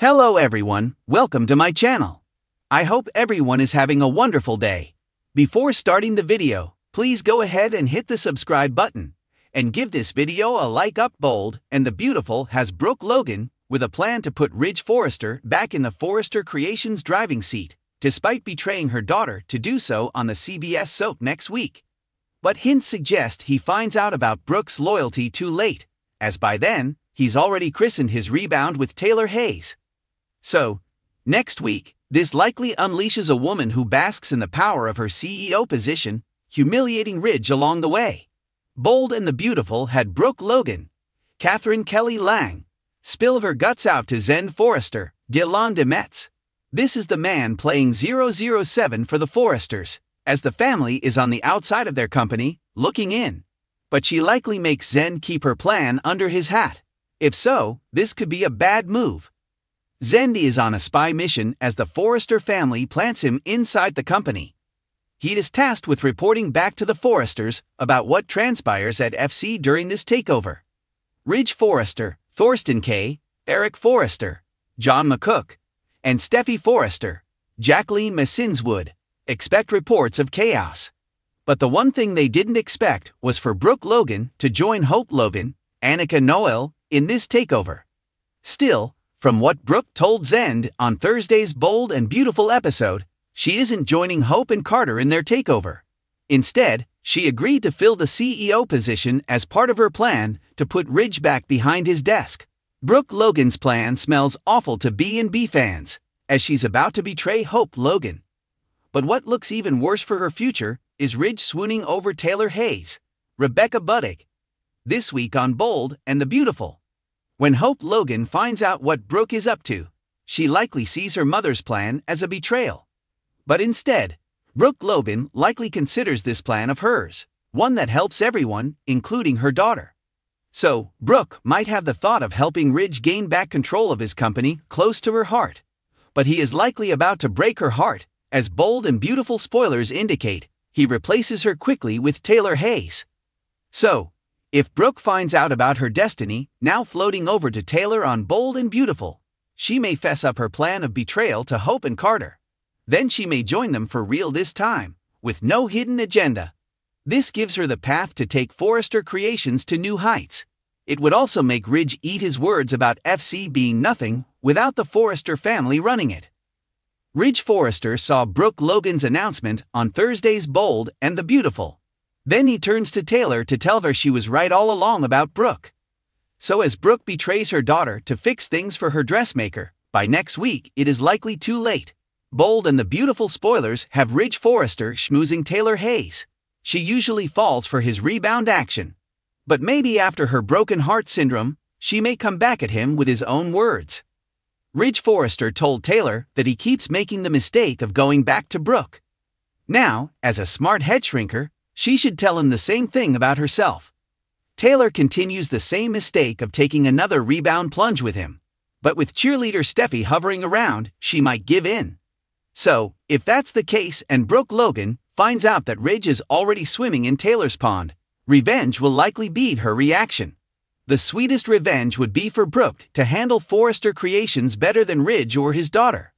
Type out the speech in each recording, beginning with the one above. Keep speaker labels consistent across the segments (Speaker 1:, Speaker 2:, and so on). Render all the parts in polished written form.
Speaker 1: Hello everyone, welcome to my channel. I hope everyone is having a wonderful day. Before starting the video, please go ahead and hit the subscribe button and give this video a like up. Bold and the Beautiful has Brooke Logan with a plan to put Ridge Forrester back in the Forrester Creations driving seat, despite betraying her daughter to do so on the CBS soap next week. But hints suggest he finds out about Brooke's loyalty too late, as by then, he's already christened his rebound with Taylor Hayes. So, next week, this likely unleashes a woman who basks in the power of her CEO position, humiliating Ridge along the way. Bold and the Beautiful had Brooke Logan, Catherine Kelly Lang, spill her guts out to Zen Forrester, Dylan DeMetz. This is the man playing 007 for the Forresters, as the family is on the outside of their company, looking in. But she likely makes Zen keep her plan under his hat. If so, this could be a bad move. Zendi is on a spy mission as the Forrester family plants him inside the company. He is tasked with reporting back to the Forresters about what transpires at FC during this takeover. Ridge Forrester, Thorsten K., Eric Forrester, John McCook, and Steffi Forrester, Jacqueline Messinswood, expect reports of chaos. But the one thing they didn't expect was for Brooke Logan to join Hope Logan, Annika Noel, in this takeover. Still, from what Brooke told Zend on Thursday's Bold and Beautiful episode, she isn't joining Hope and Carter in their takeover. Instead, she agreed to fill the CEO position as part of her plan to put Ridge back behind his desk. Brooke Logan's plan smells awful to B&B fans, as she's about to betray Hope Logan. But what looks even worse for her future is Ridge swooning over Taylor Hayes, Rebecca Budig. This week on Bold and the Beautiful. When Hope Logan finds out what Brooke is up to, she likely sees her mother's plan as a betrayal. But instead, Brooke Logan likely considers this plan of hers one that helps everyone, including her daughter. So, Brooke might have the thought of helping Ridge gain back control of his company close to her heart. But he is likely about to break her heart, as Bold and Beautiful spoilers indicate. He replaces her quickly with Taylor Hayes. So, if Brooke finds out about her destiny, now floating over to Taylor on Bold and Beautiful, she may fess up her plan of betrayal to Hope and Carter. Then she may join them for real this time, with no hidden agenda. This gives her the path to take Forrester Creations to new heights. It would also make Ridge eat his words about FC being nothing without the Forrester family running it. Ridge Forrester saw Brooke Logan's announcement on Thursday's Bold and the Beautiful. Then he turns to Taylor to tell her she was right all along about Brooke. So as Brooke betrays her daughter to fix things for her dressmaker, by next week it is likely too late. Bold and the Beautiful spoilers have Ridge Forrester schmoozing Taylor Hayes. She usually falls for his rebound action. But maybe after her broken heart syndrome, she may come back at him with his own words. Ridge Forrester told Taylor that he keeps making the mistake of going back to Brooke. Now, as a smart head shrinker, she should tell him the same thing about herself. Taylor continues the same mistake of taking another rebound plunge with him. But with cheerleader Steffi hovering around, she might give in. So, if that's the case and Brooke Logan finds out that Ridge is already swimming in Taylor's pond, revenge will likely be her reaction. The sweetest revenge would be for Brooke to handle Forrester Creations better than Ridge or his daughter.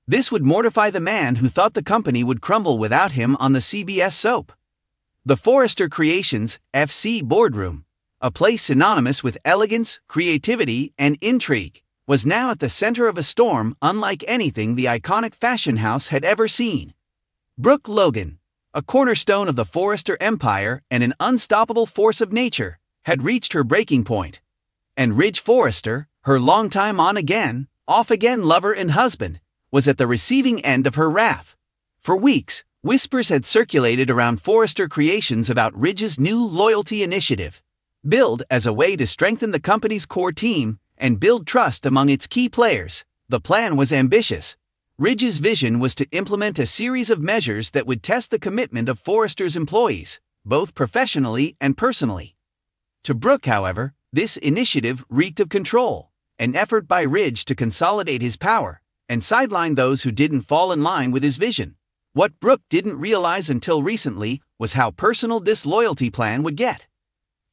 Speaker 1: This would mortify the man who thought the company would crumble without him on the CBS soap. The Forrester Creations FC boardroom, a place synonymous with elegance, creativity, and intrigue, was now at the center of a storm unlike anything the iconic fashion house had ever seen. Brooke Logan, a cornerstone of the Forrester empire and an unstoppable force of nature, had reached her breaking point. And Ridge Forrester, her longtime on-again, off-again lover and husband, was at the receiving end of her wrath. For weeks, whispers had circulated around Forrester Creations about Ridge's new loyalty initiative, billed as a way to strengthen the company's core team and build trust among its key players. The plan was ambitious. Ridge's vision was to implement a series of measures that would test the commitment of Forrester's employees, both professionally and personally. To Brooke, however, this initiative reeked of control, an effort by Ridge to consolidate his power and sideline those who didn't fall in line with his vision. What Brooke didn't realize until recently was how personal this loyalty plan would get.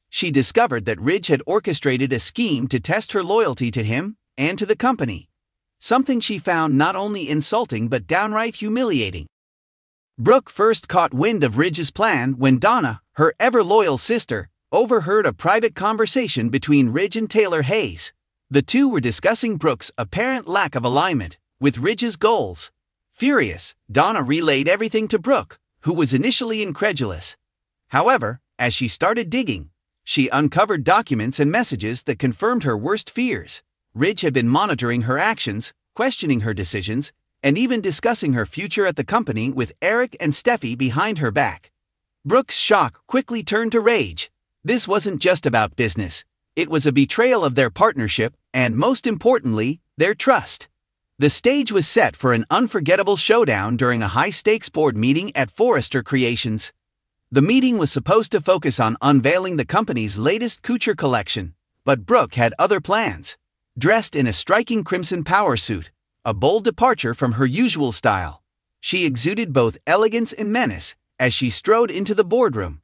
Speaker 1: She discovered that Ridge had orchestrated a scheme to test her loyalty to him and to the company. something she found not only insulting but downright humiliating. Brooke first caught wind of Ridge's plan when Donna, her ever-loyal sister, overheard a private conversation between Ridge and Taylor Hayes. The two were discussing Brooke's apparent lack of alignment with Ridge's goals. Furious, Donna relayed everything to Brooke, who was initially incredulous. However, as she started digging, she uncovered documents and messages that confirmed her worst fears. Ridge had been monitoring her actions, questioning her decisions, and even discussing her future at the company with Eric and Steffi behind her back. Brooke's shock quickly turned to rage. This wasn't just about business. It was a betrayal of their partnership and, most importantly, their trust. The stage was set for an unforgettable showdown during a high-stakes board meeting at Forrester Creations. The meeting was supposed to focus on unveiling the company's latest couture collection, but Brooke had other plans. Dressed in a striking crimson power suit, a bold departure from her usual style, she exuded both elegance and menace as she strode into the boardroom.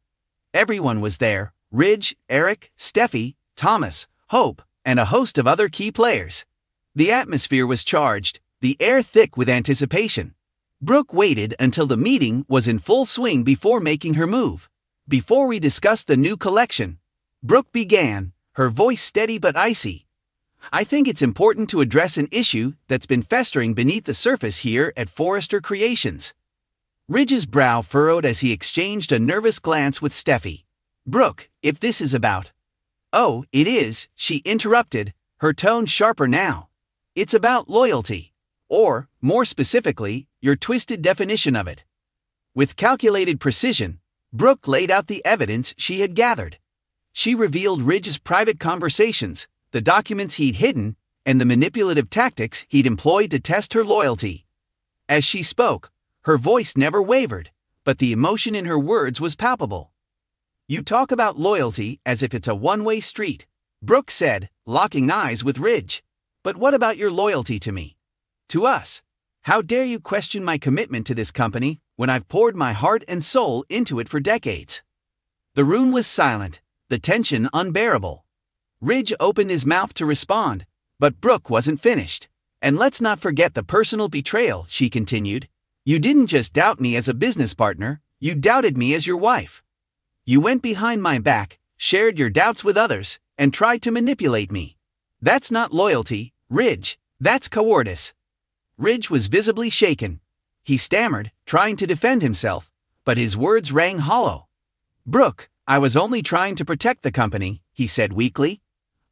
Speaker 1: Everyone was there: Ridge, Eric, Steffi, Thomas, Hope, and a host of other key players. The atmosphere was charged, the air thick with anticipation. Brooke waited until the meeting was in full swing before making her move. "Before we discuss the new collection," Brooke began, her voice steady but icy, "I think it's important to address an issue that's been festering beneath the surface here at Forrester Creations." Ridge's brow furrowed as he exchanged a nervous glance with Steffi. "Brooke, if this is about—" "Oh, it is," she interrupted, her tone sharper now. "It's about loyalty. Or, more specifically, your twisted definition of it." With calculated precision, Brooke laid out the evidence she had gathered. She revealed Ridge's private conversations, the documents he'd hidden, and the manipulative tactics he'd employed to test her loyalty. As she spoke, her voice never wavered, but the emotion in her words was palpable. "You talk about loyalty as if it's a one-way street," Brooke said, locking eyes with Ridge. "But what about your loyalty to me? To us? How dare you question my commitment to this company when I've poured my heart and soul into it for decades?" The room was silent, the tension unbearable. Ridge opened his mouth to respond, but Brooke wasn't finished. "And let's not forget the personal betrayal," she continued. "You didn't just doubt me as a business partner, you doubted me as your wife. You went behind my back, shared your doubts with others, and tried to manipulate me. That's not loyalty, Ridge, that's cowardice." Ridge was visibly shaken. He stammered, trying to defend himself, but his words rang hollow. "Brooke, I was only trying to protect the company," he said weakly.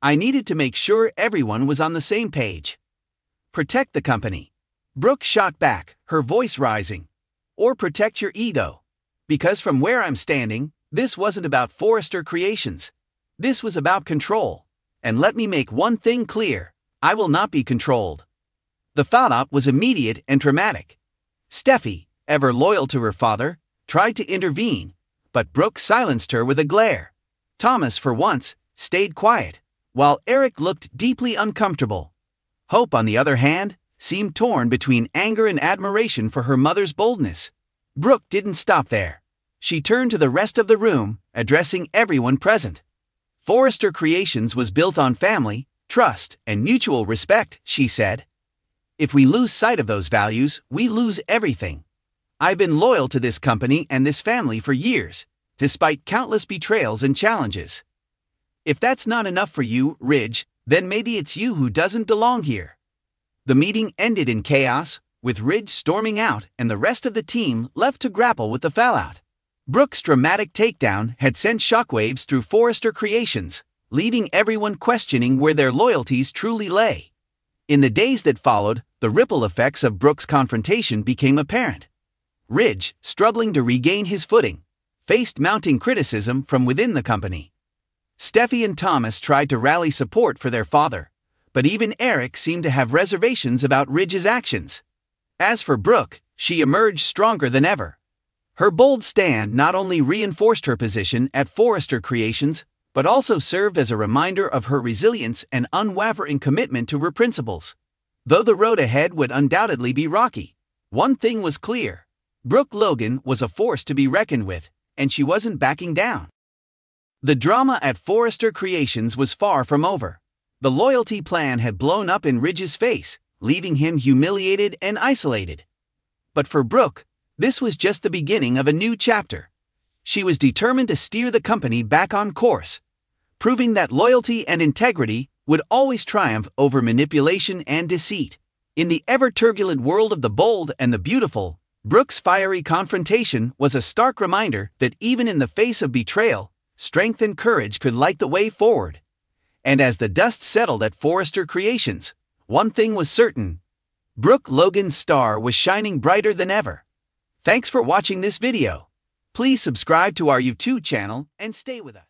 Speaker 1: "I needed to make sure everyone was on the same page." "Protect the company?" Brooke shot back, her voice rising. "Or protect your ego? Because from where I'm standing, this wasn't about Forrester Creations. This was about control. And let me make one thing clear, I will not be controlled." The fallout was immediate and dramatic. Steffi, ever loyal to her father, tried to intervene, but Brooke silenced her with a glare. Thomas, for once, stayed quiet, while Eric looked deeply uncomfortable. Hope, on the other hand, seemed torn between anger and admiration for her mother's boldness. Brooke didn't stop there. She turned to the rest of the room, addressing everyone present. "Forrester Creations was built on family, trust, and mutual respect," she said. "If we lose sight of those values, we lose everything. I've been loyal to this company and this family for years, despite countless betrayals and challenges. If that's not enough for you, Ridge, then maybe it's you who doesn't belong here." The meeting ended in chaos, with Ridge storming out and the rest of the team left to grapple with the fallout. Brooke's dramatic takedown had sent shockwaves through Forrester Creations, leaving everyone questioning where their loyalties truly lay. In the days that followed, the ripple effects of Brooke's confrontation became apparent. Ridge, struggling to regain his footing, faced mounting criticism from within the company. Steffi and Thomas tried to rally support for their father, but even Eric seemed to have reservations about Ridge's actions. As for Brooke, she emerged stronger than ever. Her bold stand not only reinforced her position at Forrester Creations, but also served as a reminder of her resilience and unwavering commitment to her principles. Though the road ahead would undoubtedly be rocky, one thing was clear: Brooke Logan was a force to be reckoned with, and she wasn't backing down. The drama at Forrester Creations was far from over. The loyalty plan had blown up in Ridge's face, leaving him humiliated and isolated. But for Brooke, this was just the beginning of a new chapter. She was determined to steer the company back on course, proving that loyalty and integrity would always triumph over manipulation and deceit. In the ever-turbulent world of the bold and the beautiful, Brooke's fiery confrontation was a stark reminder that even in the face of betrayal, strength and courage could light the way forward. And as the dust settled at Forrester Creations, one thing was certain: Brooke Logan's star was shining brighter than ever. Thanks for watching this video. Please subscribe to our YouTube channel and stay with us.